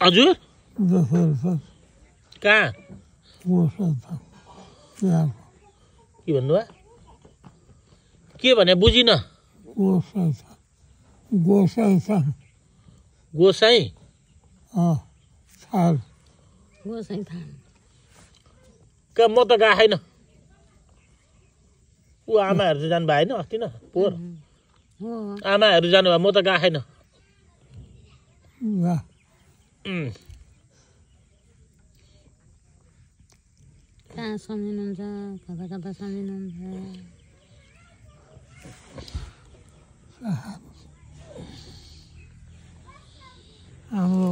हजुर कहाँ के भन्नुभयो के भने बुझिन गोसाई कहाँ म त गएको छैन ऊ आमाहरू चाहिँ जानुभयो होइन अस्ति न पोहोर आमाहरू जानुभयो म त गएको छैन कहाँ सम्झिनुहुन्छ कता कता सम्झिनुहुन्छ हाम्रो